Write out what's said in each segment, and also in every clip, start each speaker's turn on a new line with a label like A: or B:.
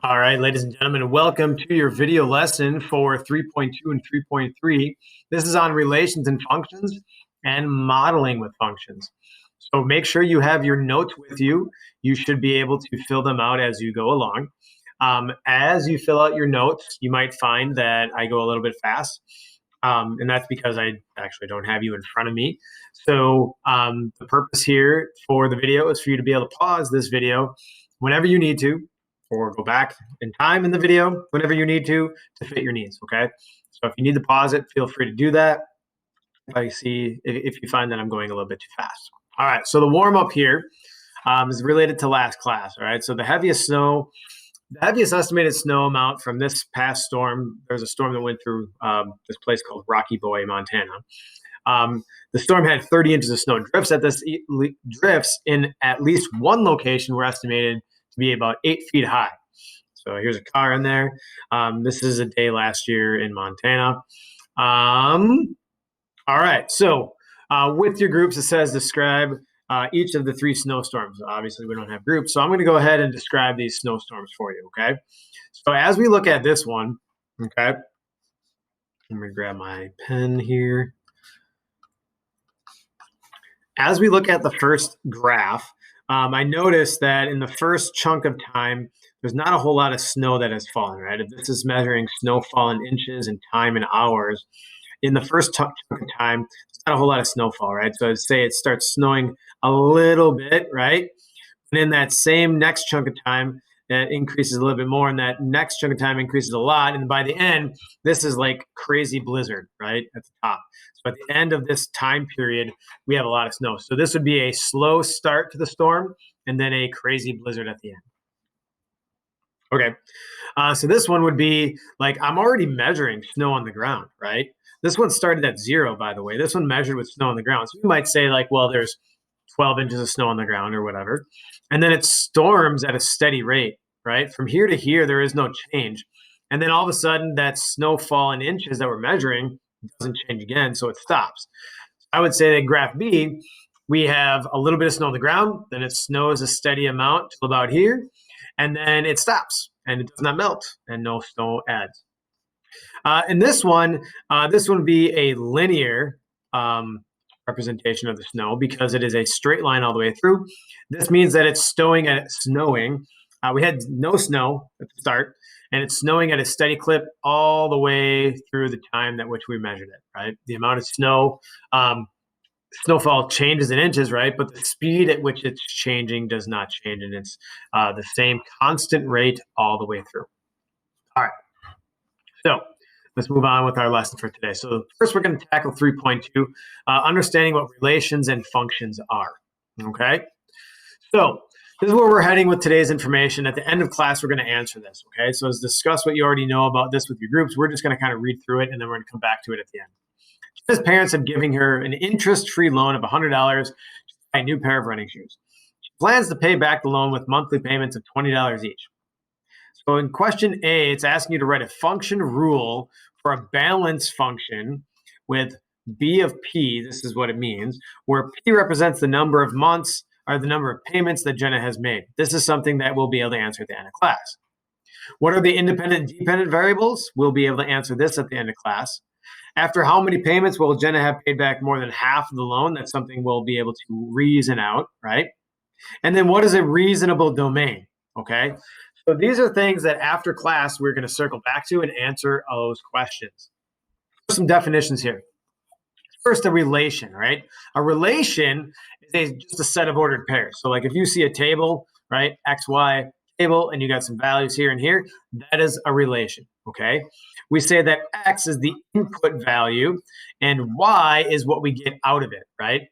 A: All right, ladies and gentlemen, welcome to your video lesson for 3.2 and 3.3. This is on relations and functions and modeling with functions. So make sure you have your notes with you. You should be able to fill them out as you go along. As you fill out your notes, you might find that I go a little bit fast. And that's because I actually don't have you in front of me. So the purpose here for the video is for you to be able to pause this video whenever you need to, or go back in time in the video whenever you need to fit your needs, okay? So if you need to pause it, feel free to do that. If you find that I'm going a little bit too fast. All right, so the warm-up here is related to last class, all right? So the heaviest estimated snow amount from this past storm, there's a storm that went through this place called Rocky Boy, Montana. The storm had 30 inches of snow. Drifts in at least one location were estimated to be about 8 feet high. So here's a car in there. This is a day last year in Montana. All right, so with your groups, it says describe each of the 3 snowstorms. Obviously, we don't have groups, so I'm going to go ahead and describe these snowstorms for you, okay? So as we look at this one, okay, let me grab my pen here. As we look at the first graph, I noticed that in the first chunk of time, there's not a whole lot of snow that has fallen, right? If this is measuring snowfall in inches and time in hours, in the first chunk of time, there's not a whole lot of snowfall, right? So I'd say it starts snowing a little bit, right? And in that same next chunk of time, that increases a little bit more, and that next chunk of time increases a lot. And by the end, this is like crazy blizzard, right, at the top. So at the end of this time period, we have a lot of snow. So this would be a slow start to the storm and then a crazy blizzard at the end. Okay, so this one would be like, I'm already measuring snow on the ground, right? This one started at 0, by the way. This one measured with snow on the ground. So you might say like, well, there's 12 inches of snow on the ground or whatever. And then it storms at a steady rate, right? From here to here, there is no change. And then all of a sudden, that snowfall in inches that we're measuring doesn't change again, so it stops. I would say that graph B, we have a little bit of snow on the ground, then it snows a steady amount till about here, and then it stops, and it does not melt, and no snow adds. In this one would be a linear representation of the snow because it is a straight line all the way through. This means that it's snowing. We had no snow at the start, and it's snowing at a steady clip all the way through the time at which we measured it, right? The amount of snowfall changes in inches, right? But the speed at which it's changing does not change, and it's the same constant rate all the way through. All right. So let's move on with our lesson for today. So first, we're going to tackle 3.2, understanding what relations and functions are, okay? So this is where we're heading with today's information. At the end of class, we're going to answer this, okay? So let's discuss what you already know about this with your groups. We're just going to kind of read through it, and then we're going to come back to it at the end. His parents have given her an interest-free loan of $100 to buy a new pair of running shoes. She plans to pay back the loan with monthly payments of $20 each. So in question A, it's asking you to write a function rule for a balance function with B of P, this is what it means, where P represents the number of months or the number of payments that Jenna has made. This is something that we'll be able to answer at the end of class. What are the independent and dependent variables? We'll be able to answer this at the end of class. After how many payments will Jenna have paid back more than half of the loan? That's something we'll be able to reason out, right? And then what is a reasonable domain, okay? So these are things that after class, we're going to circle back to and answer those questions. Some definitions here. First, a relation, right? A relation is just a set of ordered pairs. So like if you see a table, right, X, Y table, and you got some values here and here, that is a relation, okay? We say that X is the input value and Y is what we get out of it, right?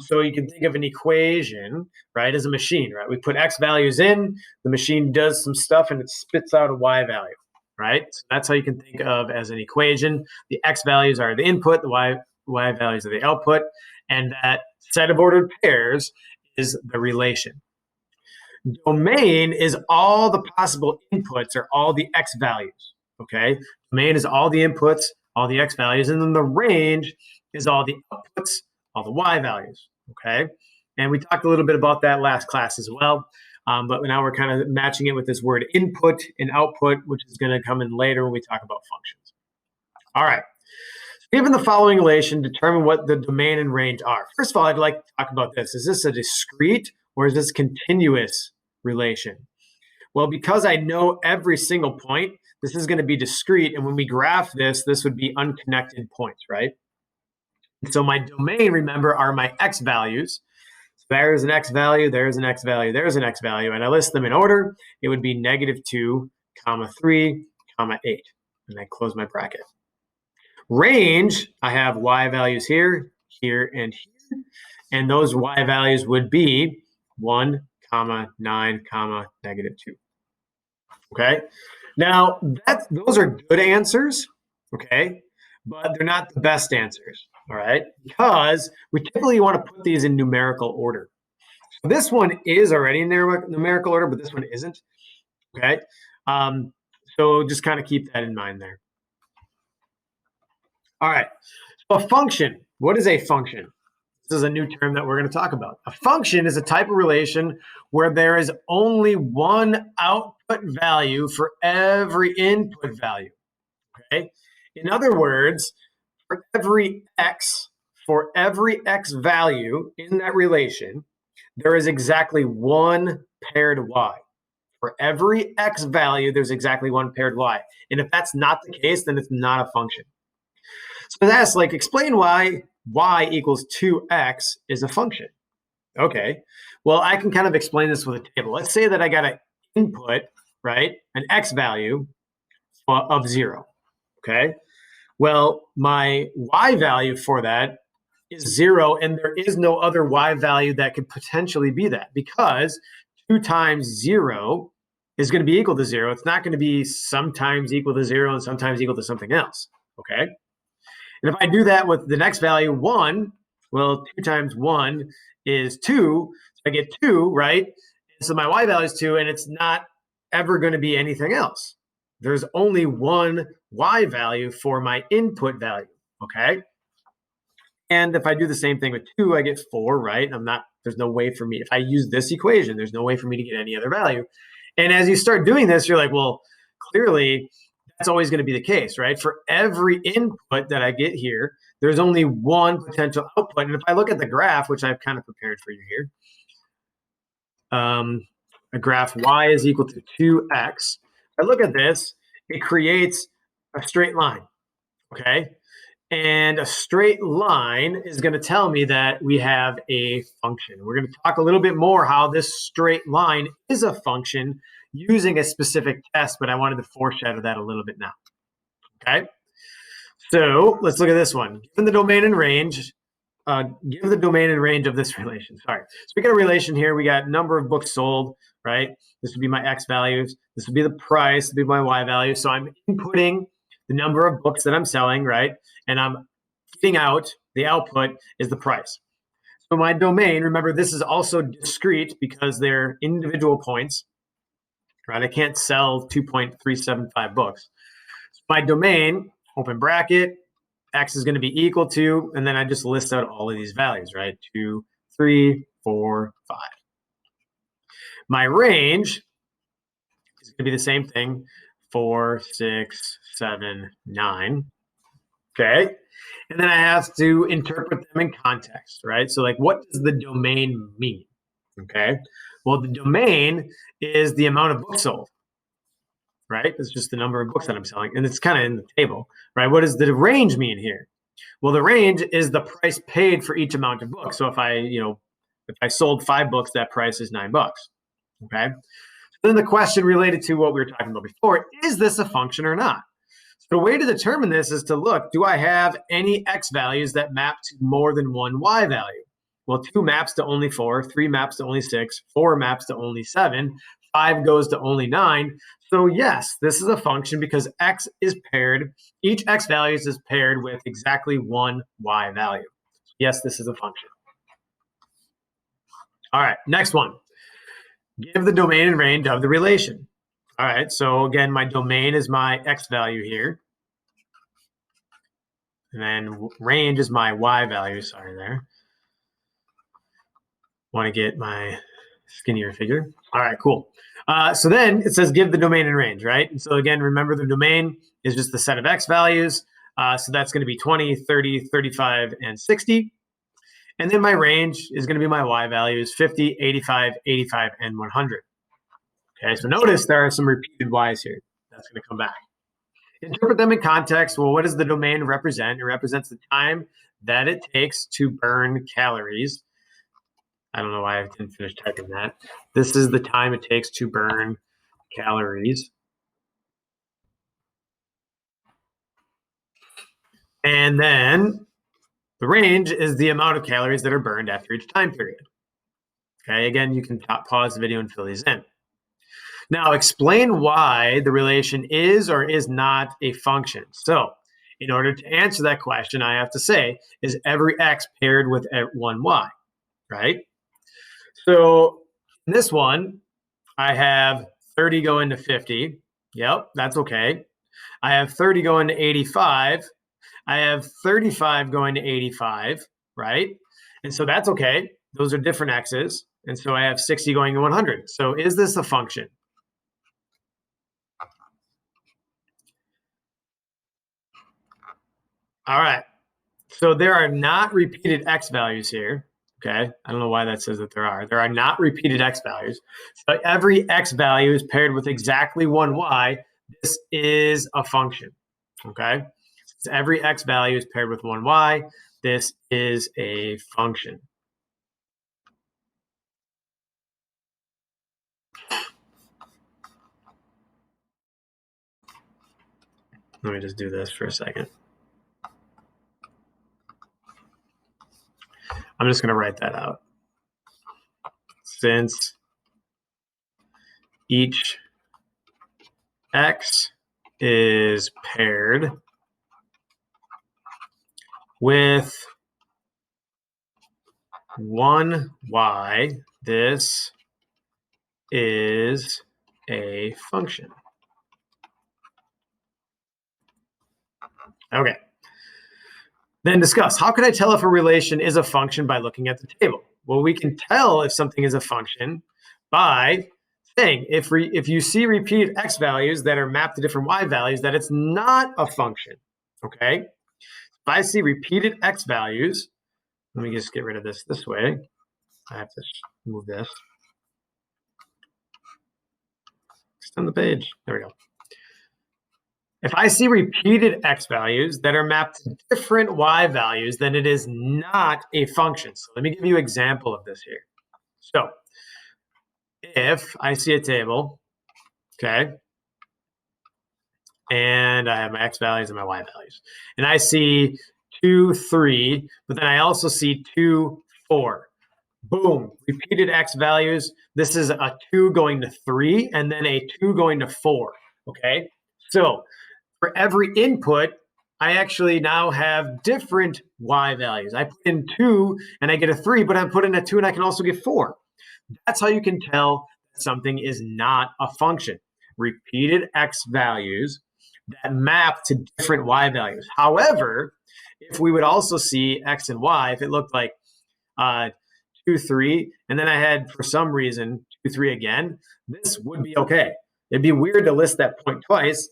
A: So you can think of an equation, right, as a machine, right? We put X values in, the machine does some stuff, and it spits out a Y value, right? So that's how you can think of as an equation. The X values are the input, the Y values are the output, and that set of ordered pairs is the relation. Domain is all the possible inputs or all the X values, okay? Domain is all the inputs, all the X values, and then the range is all the outputs, all the Y values, okay? And we talked a little bit about that last class as well. But now we're kind of matching it with this word input and output, which is going to come in later when we talk about functions. All right. Given the following relation, determine what the domain and range are. First of all, I'd like to talk about this. Is this a discrete or is this continuous relation? Well, because I know every single point, this is going to be discrete. And when we graph this, this would be unconnected points, right? So my domain, remember, are my x values. So there's an x value, there's an x value, there's an x value, and I list them in order. It would be -2, 3, 8, and I close my bracket. Range, I have y values here, here, and here, and those y values would be 1, 9, -2. Okay, now those are good answers, okay, but they're not the best answers, all right, because we typically want to put these in numerical order. This one is already in numerical order, but this one isn't, okay? So just kind of keep that in mind there. All right, so a function. What is a function? This is a new term that we're going to talk about. A function is a type of relation where there is only one output value for every input value, okay? In other words, for every x value in that relation, there is exactly one paired y. For every x value, there's exactly one paired y. And if that's not the case, then it's not a function. So that's like, explain why y equals 2x is a function. Okay, well, I can kind of explain this with a table. Let's say that I got an input, right, an x value of 0, okay? Well, my y value for that is 0, and there is no other y value that could potentially be that, because 2 times 0 is going to be equal to 0. It's not going to be sometimes equal to 0 and sometimes equal to something else, okay? And if I do that with the next value, 1, well, 2 times 1 is 2. So I get 2, right? So my y value is 2, and it's not ever going to be anything else. There's only one y value for my input value, okay? And if I do the same thing with 2, I get 4, right? There's no way for me, if I use this equation, there's no way for me to get any other value. And as you start doing this, you're like, well, clearly that's always going to be the case, right? For every input that I get here, there's only one potential output. And if I look at the graph, which I've kind of prepared for you here, a graph y is equal to 2x. I look at this, it creates a straight line, okay? And a straight line is going to tell me that we have a function. We're going to talk a little bit more how this straight line is a function using a specific test, but I wanted to foreshadow that a little bit now. Okay, so let's look at this one. Given the domain and range, give the domain and range of this relation. Sorry. So we got a relation here. We got number of books sold, right? This would be my x values. This would be the price. This would be my y value. So I'm inputting the number of books that I'm selling, right? And I'm getting out, the output is the price. So my domain, remember, this is also discrete because they're individual points, right? I can't sell 2.375 books. So my domain, open bracket, x is going to be equal to, and then I just list out all of these values, right? 2, 3, 4, 5. My range is going to be the same thing, 4, 6, 7, 9. Okay. And then I have to interpret them in context, right? So like, what does the domain mean? Okay. Well, the domain is the amount of books sold, right? It's just the number of books that I'm selling. And it's kind of in the table, right? What does the range mean here? Well, the range is the price paid for each amount of books. So if I sold 5 books, that price is $9. Okay. Then the question related to what we were talking about before, is this a function or not? So the way to determine this is to look, do I have any x values that map to more than one y value? Well, 2 maps to only 4, 3 maps to only 6, 4 maps to only 7, 5 goes to only 9. So yes, this is a function because x is paired, each x values is paired with exactly one y value. Yes, this is a function. All right, next one. Give the domain and range of the relation. All right, so again, my domain is my x value here. And then range is my y value, sorry there. Want to get my skinnier figure. All right, cool. So then it says give the domain and range, right? And so again, remember the domain is just the set of x values. So that's going to be 20, 30, 35, and 60. And then my range is going to be my y values, 50, 85, 85, and 100. Okay, so notice there are some repeated y's here. That's going to come back. Interpret them in context. Well, what does the domain represent? It represents the time that it takes to burn calories. I don't know why I didn't finish typing that. This is the time it takes to burn calories. And then the range is the amount of calories that are burned after each time period. Okay, again, you can pause the video and fill these in. Now, explain why the relation is or is not a function. So, in order to answer that question, I have to say, is every x paired with one y, right? So, in this one, I have 30 going to 50. Yep, that's okay. I have 30 going to 85. I have 35 going to 85, right? And so that's okay. Those are different x's. And so I have 60 going to 100. So is this a function? All right. So there are not repeated x values here. Okay. I don't know why that says that there are. There are not repeated x values. So every x value is paired with exactly one y. This is a function. Okay. So every x value is paired with one y. This is a function. Let me just do this for a second. I'm just going to write that out. Since each x is paired with one y, this is a function. Okay. Then discuss, how can I tell if a relation is a function by looking at the table? Well, we can tell if something is a function by saying if you see repeated x values that are mapped to different y values, that it's not a function, okay? If I see repeated x values, let me just get rid of this way. I have to move this. Extend the page. There we go. If I see repeated x values that are mapped to different y values, then it is not a function. So let me give you an example of this here. So if I see a table, okay, and I have my x values and my y values, and I see 2, 3, but then I also see 2, 4. Boom, repeated x values. This is a 2 going to 3, and then a 2 going to 4, okay? So for every input, I actually now have different y values. I put in 2 and I get a 3, but I put in a 2 and I can also get 4. That's how you can tell something is not a function. Repeated x values that map to different y values. However, if we would also see x and y, if it looked like 2, 3, and then I had, for some reason, 2, 3 again, this would be okay. It'd be weird to list that point twice,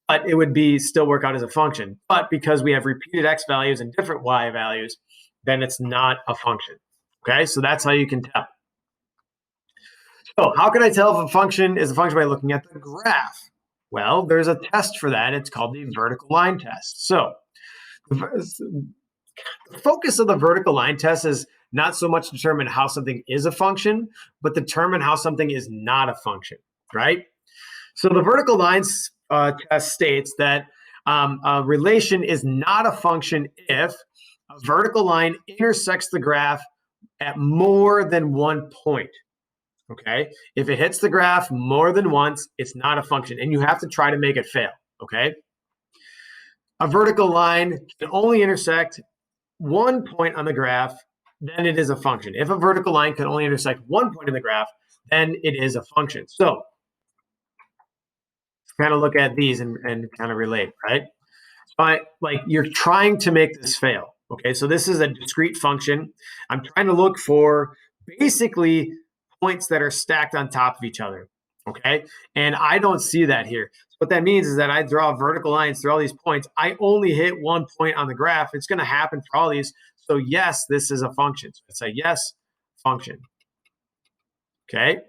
A: but it would be still work out as a function. But because we have repeated x values and different y values, then it's not a function. Okay, so that's how you can tell. So how can I tell if a function is a function by looking at the graph? Well, there's a test for that. It's called the vertical line test. So the focus of the vertical line test is not so much determine how something is a function, but determine how something is not a function, right? So the vertical lines test states that a relation is not a function if a vertical line intersects the graph at more than one point. Okay, if it hits the graph more than once, it's not a function, and you have to try to make it fail. Okay, a vertical line can only intersect one point on the graph, then it is a function. If a vertical line can only intersect one point in the graph, then it is a function. So kind of look at these and kind of relate, right? So like you're trying to make this fail. Okay, so this is a discrete function. I'm trying to look for basically points that are stacked on top of each other, okay? And I don't see that here. So what that means is that I draw vertical lines through all these points. I only hit one point on the graph. It's going to happen for all these. So yes, this is a function. So it's a yes function, okay?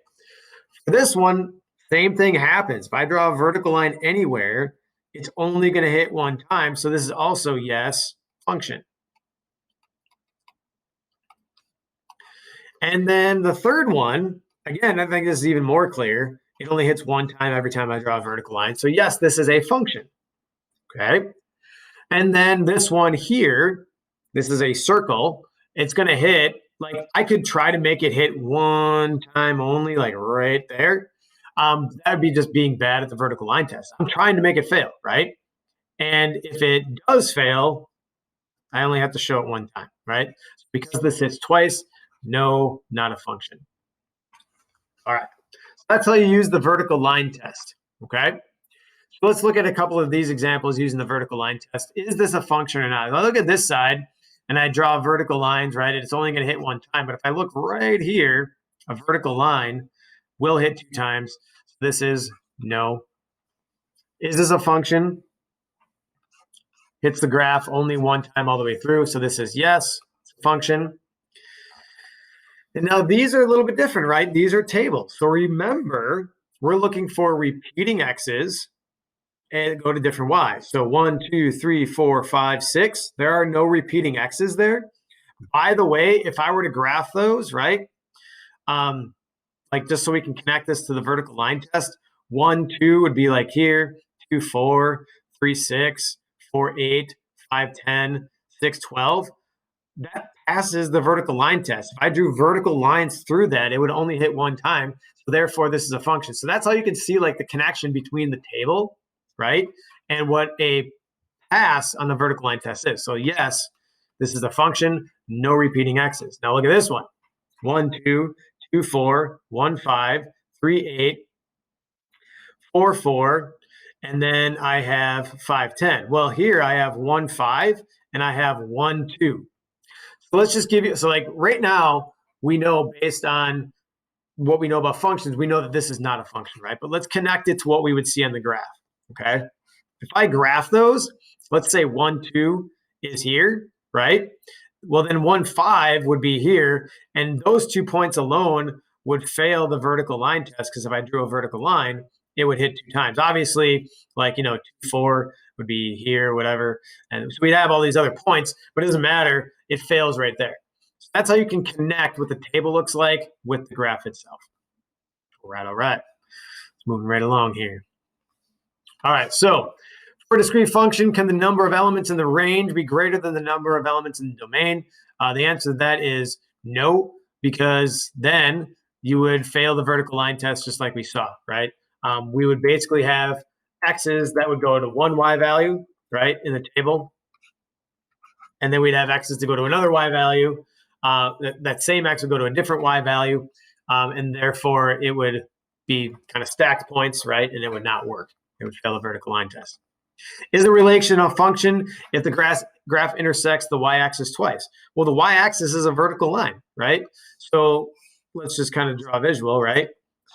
A: For this one, same thing happens. If I draw a vertical line anywhere, it's only going to hit one time. So this is also yes function. And then the third one, again, I think this is even more clear. It only hits one time every time I draw a vertical line. So yes, this is a function, okay? And then this one here, this is a circle. It's going to hit, like I could try to make it hit one time only, like right there. That would be just being bad at the vertical line test. I'm trying to make it fail, right? And if it does fail, I only have to show it one time, right? Because this hits twice, no, not a function. All right, so that's how you use the vertical line test, okay? So let's look at a couple of these examples using the vertical line test. Is this a function or not? If I look at this side and I draw vertical lines, right, it's only going to hit one time. But if I look right here, a vertical line will hit two times. So this is no. Is this a function? Hits the graph only one time all the way through. So this is yes, it's a function. And now these are a little bit different, right? These are tables. So remember, we're looking for repeating x's and go to different y's. So 1, 2, 3, 4, 5, 6. There are no repeating x's there. By the way, if I were to graph those, right? Like just so we can connect this to the vertical line test, 1, 2 would be like here, 2, 4, 3, 6, 4, 8, 5, 10, 6, 12. That passes the vertical line test. If I drew vertical lines through that, it would only hit one time. So therefore, this is a function. So that's how you can see like the connection between the table, right, and what a pass on the vertical line test is. So yes, this is a function, no repeating x's. Now look at this one. 1, 2, 2, 4, 1, 5, 3, 8, 4, 4, and then I have 5, 10. Well, here I have 1, 5, and I have 1, 2. So let's just give you, so like right now, we know based on what we know about functions, we know that this is not a function, right? But let's connect it to what we would see on the graph, okay? If I graph those, let's say 1, 2 is here, right? Well, then 1, 5 would be here, and those 2 points alone would fail the vertical line test because if I drew a vertical line, it would hit 2 times. Obviously, like, 2, 4 would be here, whatever. And so we'd have all these other points, but it doesn't matter. It fails right there. So that's how you can connect what the table looks like with the graph itself. All right, all right. It's moving right along here. All right, so for a discrete function, can the number of elements in the range be greater than the number of elements in the domain? The answer to that is no, because then you would fail the vertical line test just like we saw, right? We would basically have x's that would go to one y value, right, in the table. And then we'd have x's to go to another y value. That same x would go to a different y value. And therefore, it would be kind of stacked points, right? And it would not work. It would fail the vertical line test. Is the relation a function if the graph intersects the y-axis twice? Well, the y-axis is a vertical line, right? So let's just kind of draw a visual, right?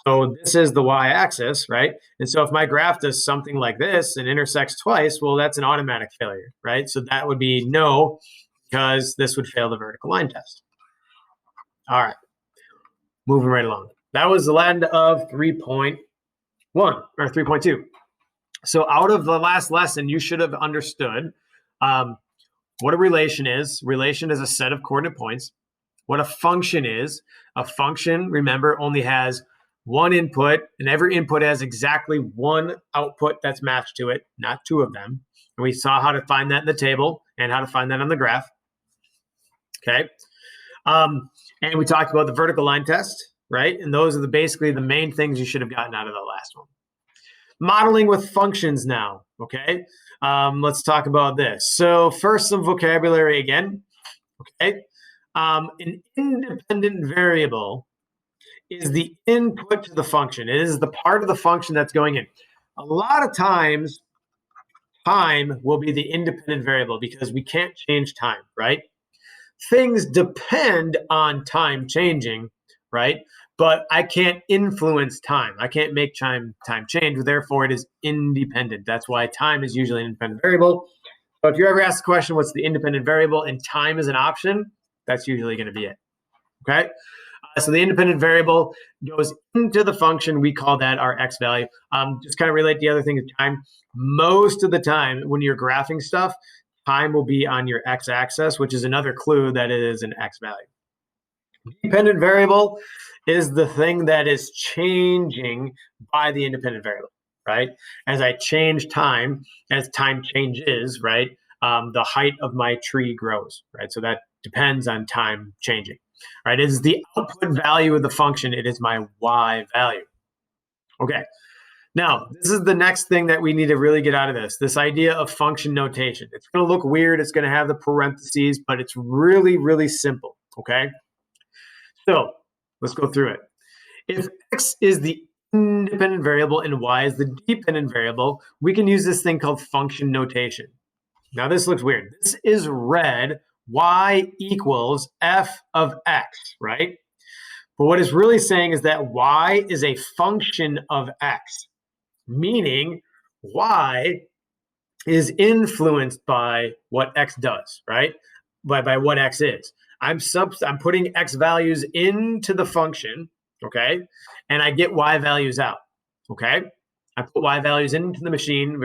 A: So this is the y-axis, right? And so if my graph does something like this and intersects twice, well, that's an automatic failure, right? So that would be no, because this would fail the vertical line test. All right, moving right along. That was the end of 3.1 or 3.2. So out of the last lesson, you should have understood what a relation is. Relation is a set of coordinate points. What a function is. A function, remember, only has one input, and every input has exactly one output that's matched to it, not two of them. And we saw how to find that in the table and how to find that on the graph. Okay. And we talked about the vertical line test, right? And those are basically the main things you should have gotten out of the last one. Modeling with functions now, okay? Let's talk about this. So first, some vocabulary again, okay? An independent variable is the input to the function. It is the part of the function that's going in. A lot of times, time will be the independent variable because we can't change time, right? Things depend on time changing, right? but I can't influence time. I can't make time change. Therefore, it is independent. That's why time is usually an independent variable. So if you're ever asked the question, what's the independent variable, and time is an option, that's usually going to be it. Okay. So the independent variable goes into the function. We call that our x value. Just kind of relate the other thing to time. Most of the time when you're graphing stuff, time will be on your x-axis, which is another clue that it is an x value. Dependent variable is the thing that is changing by the independent variable, right? As I change time, as time changes, right, the height of my tree grows, right? So that depends on time changing, right? It is the output value of the function. It is my y value. Okay. Now, this is the next thing that we need to really get out of this idea of function notation. It's going to look weird. It's going to have the parentheses, but it's really, really simple, okay? So let's go through it. If x is the independent variable and y is the dependent variable, we can use this thing called function notation. Now this looks weird. This is read y equals f of x, right? But what it's really saying is that y is a function of x, meaning y is influenced by what x does, right? By what x is. I'm putting x values into the function, okay? And I get y values out, okay? I put y values into the machine.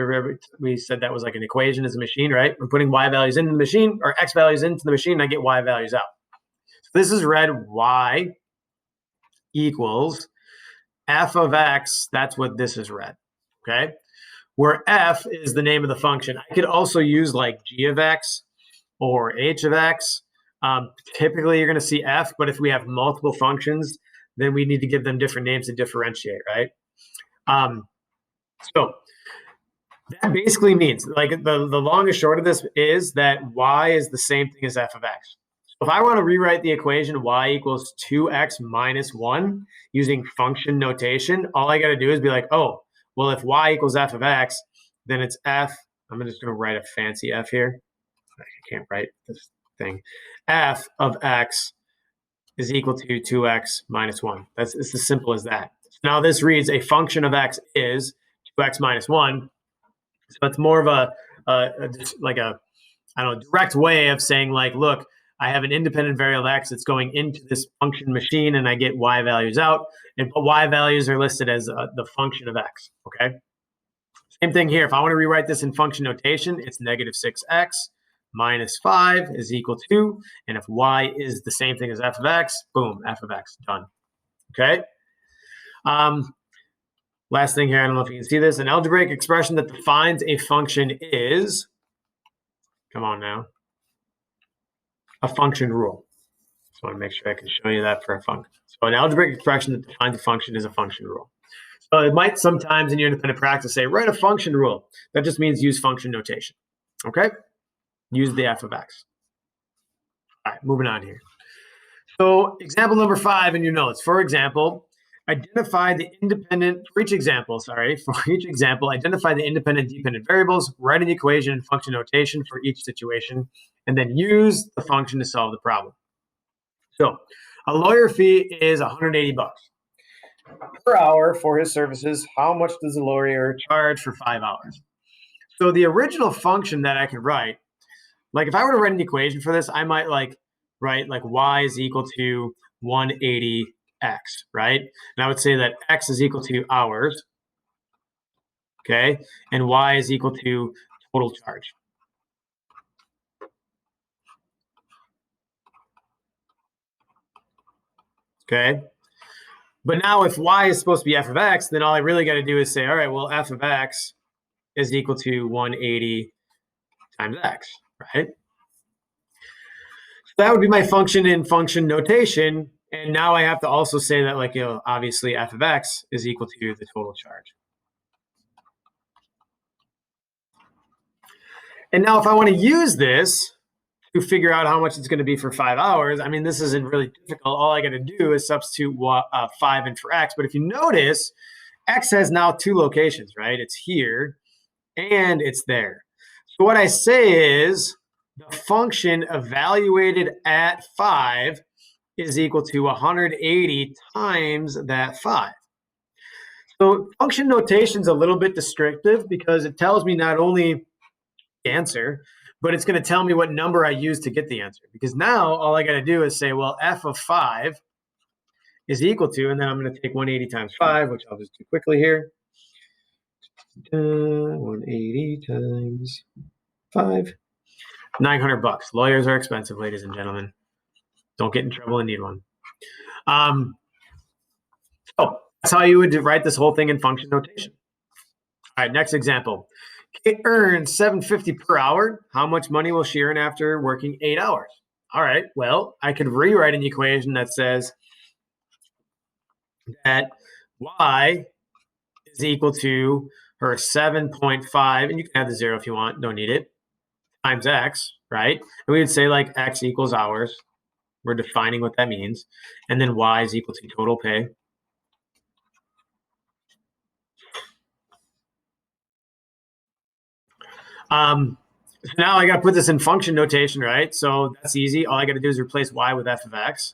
A: We said that was like an equation as a machine, right? I'm putting y values into the machine, or x values into the machine, and I get y values out. So this is read y equals f of x. That's what this is read, okay? Where f is the name of the function. I could also use like g of x or h of x. Typically, you're going to see f, but if we have multiple functions, then we need to give them different names to differentiate, right? So that basically means, like, the long and short of this is that y is the same thing as f of x. So if I want to rewrite the equation y equals 2x minus 1 using function notation, all I got to do is be like, oh, well, if y equals f of x, then it's f. I'm just going to write a fancy f here. I can't write this thing. F of x is equal to 2x minus 1. It's as simple as that. Now this reads a function of x is 2x minus 1. So it's more of a direct way of saying, like, look, I have an independent variable x that's going into this function machine, and I get y values out, and y values are listed as the function of x, okay? Same thing here. If I want to rewrite this in function notation, it's negative 6x minus 5 is equal to, and if y is the same thing as f of x, boom, f of x, done, okay? Last thing here, I don't know if you can see this, an algebraic expression that defines a function is, come on now, a function rule. Just want to make sure I can show you that for a function. So an algebraic expression that defines a function is a function rule. So it might sometimes in your independent practice say, write a function rule. That just means use function notation, okay? Use the f of x. All right, moving on here. So example number 5 in your notes. For example, identify the independent, for each example, identify the independent dependent variables, write an equation in function notation for each situation, and then use the function to solve the problem. So a lawyer fee is 180 bucks per hour for his services. How much does a lawyer charge for 5 hours? So the original function that I could write, like if I were to write an equation for this, I might write y is equal to 180x, right? And I would say that x is equal to hours, okay? And y is equal to total charge. Okay? But now if y is supposed to be f of x, then all I really got to do is say, all right, well, f of x is equal to 180 times x, right? So that would be my function in function notation. And now I have to also say that, like, obviously f of x is equal to the total charge. And now if I want to use this to figure out how much it's going to be for 5 hours, I mean, this isn't really difficult. All I got to do is substitute 5 in for x. But if you notice, x has now 2 locations, right? It's here and it's there. So what I say is the function evaluated at 5 is equal to 180 times that 5. So function notation is a little bit descriptive because it tells me not only the answer, but it's going to tell me what number I used to get the answer. Because now all I got to do is say, well, f of 5 is equal to, and then I'm going to take 180 times 5, which I'll just do quickly here. 180 times 5. $900. Lawyers are expensive, ladies and gentlemen. Don't get in trouble and need one. So that's how you would write this whole thing in function notation. All right, next example. Kate earns $7.50 per hour. How much money will she earn after working 8 hours? All right, well, I could rewrite an equation that says that y is equal to her 7.5, and you can add the 0 if you want, don't need it, times x, right? And we would say like x equals hours. We're defining what that means. And then y is equal to total pay. So now I got to put this in function notation, right? So that's easy. All I got to do is replace y with f of x.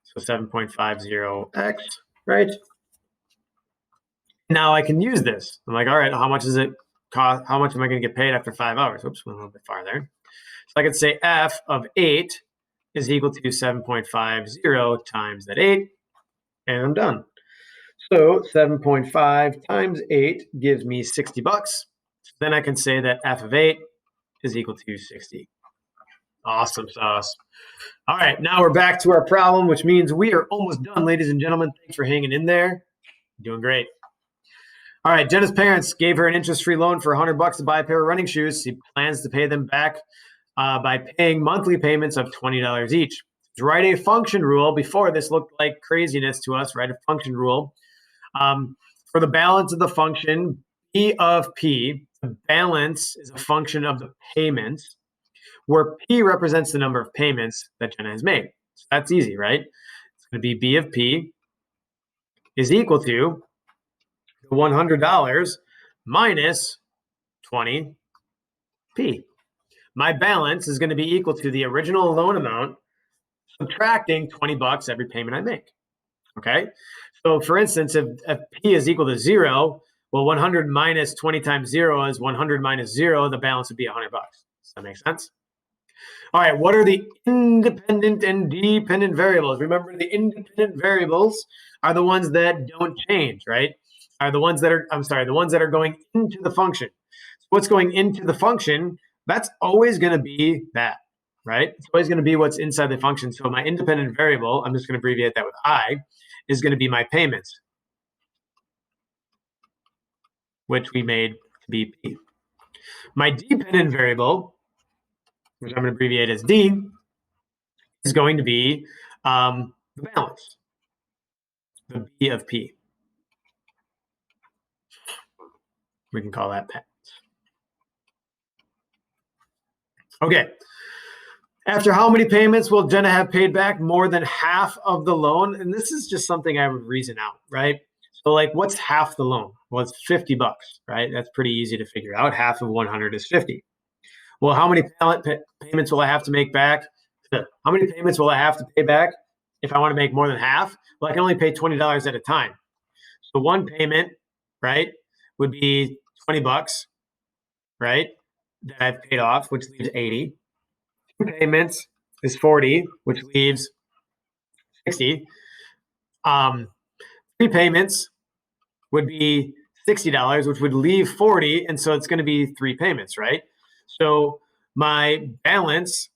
A: So 7.50x, right? Now I can use this. I'm like, all right, how much does it cost? How much am I going to get paid after 5 hours? Oops, went a little bit far there. So I could say f of 8 is equal to 7.50 times that 8, and I'm done. So 7.5 times 8 gives me $60. Then I can say that f of 8 is equal to 60. Awesome sauce. All right, now we're back to our problem, which means we are almost done, ladies and gentlemen. Thanks for hanging in there. Doing great. All right, Jenna's parents gave her an interest-free loan for $100 to buy a pair of running shoes. She plans to pay them back by paying monthly payments of $20 each. To write a function rule, before this looked like craziness to us, write a function rule. For the balance of the function p of p, the balance is a function of the payments, where p represents the number of payments that Jenna has made. So that's easy, right? It's going to be b of p is equal to the $100 minus 20p. My balance is going to be equal to the original loan amount subtracting $20 every payment I make. Okay, so for instance, if p is equal to 0, well, 100 minus 20 times 0 is 100 minus 0. The balance would be $100. Does that make sense? All right, what are the independent and dependent variables? Remember, the independent variables are the ones that don't change, right? Are the ones that are, the ones that are going into the function. So what's going into the function, that's always going to be that, right? It's always going to be what's inside the function. So my independent variable, I'm just going to abbreviate that with I, is going to be my payments, which we made to be P. My dependent variable, which I'm going to abbreviate as D, is going to be the balance, the B of P. We can call that balance. Okay. After how many payments will Jenna have paid back? More than half of the loan. And this is just something I would reason out, right? So like, what's half the loan? Well, it's $50, right? That's pretty easy to figure out. Half of 100 is 50. Well, how many payments will I have to make back? How many payments will I have to pay back if I want to make more than half? Well, I can only pay $20 at a time. So one payment, right, would be $20, right, that I've paid off, which leaves 80. Two payments is 40, which leaves 60. Three payments would be $60, which would leave 40, and so it's going to be three payments, right? So my balance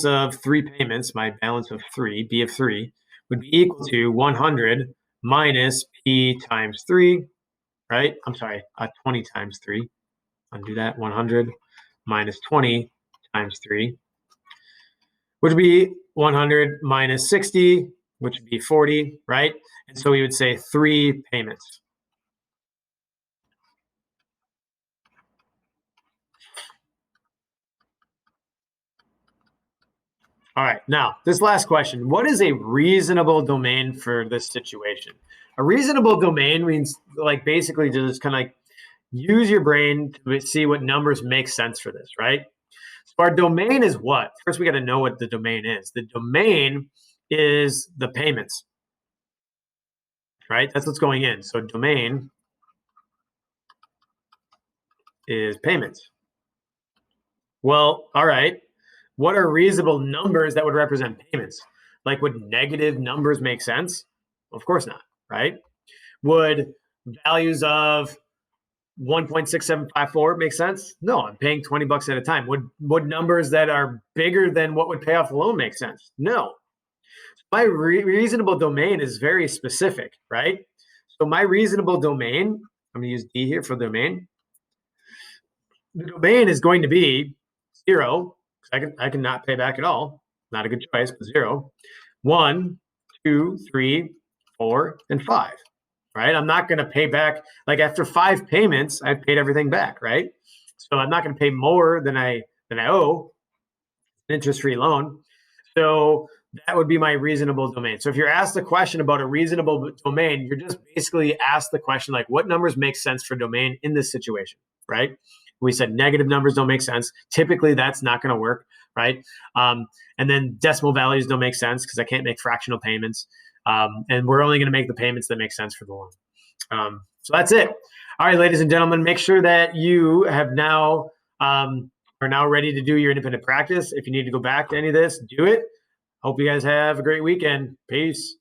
A: of three payments, my balance of three, B of 3, would be equal to 100 minus P times 3, right? I'm sorry, 20 times 3. Undo that. 100 minus 20 times 3, which would be 100 minus 60, which would be 40, right? And so we would say three payments. All right, now this last question. What is a reasonable domain for this situation? A reasonable domain means like basically just kind of like use your brain to see what numbers make sense for this, right? So our domain is what? First, we got to know what the domain is. The domain is the payments, right? That's what's going in. So domain is payments. Well, all right. What are reasonable numbers that would represent payments? Like, would negative numbers make sense? Of course not, right? Would values of 1.6754 make sense? No, I'm paying 20 bucks at a time. Would numbers that are bigger than what would pay off the loan make sense? No. My reasonable domain is very specific, right? So my reasonable domain, I'm going to use D here for domain. The domain is going to be 0. I can not pay back at all. Not a good choice, but 0. 1, 2, 3, 4, and 5. Right? I'm not going to pay back, like after 5 payments, I've paid everything back, right? So I'm not going to pay more than I owe, an interest-free loan. So that would be my reasonable domain. So if you're asked a question about a reasonable domain, you're just basically asked the question like, what numbers make sense for domain in this situation, right? We said negative numbers don't make sense. Typically, that's not going to work, right? And then decimal values don't make sense because I can't make fractional payments. And we're only going to make the payments that make sense for the loan. So that's it. All right, ladies and gentlemen, make sure that you have now are now ready to do your independent practice. If you need to go back to any of this, do it. Hope you guys have a great weekend. Peace.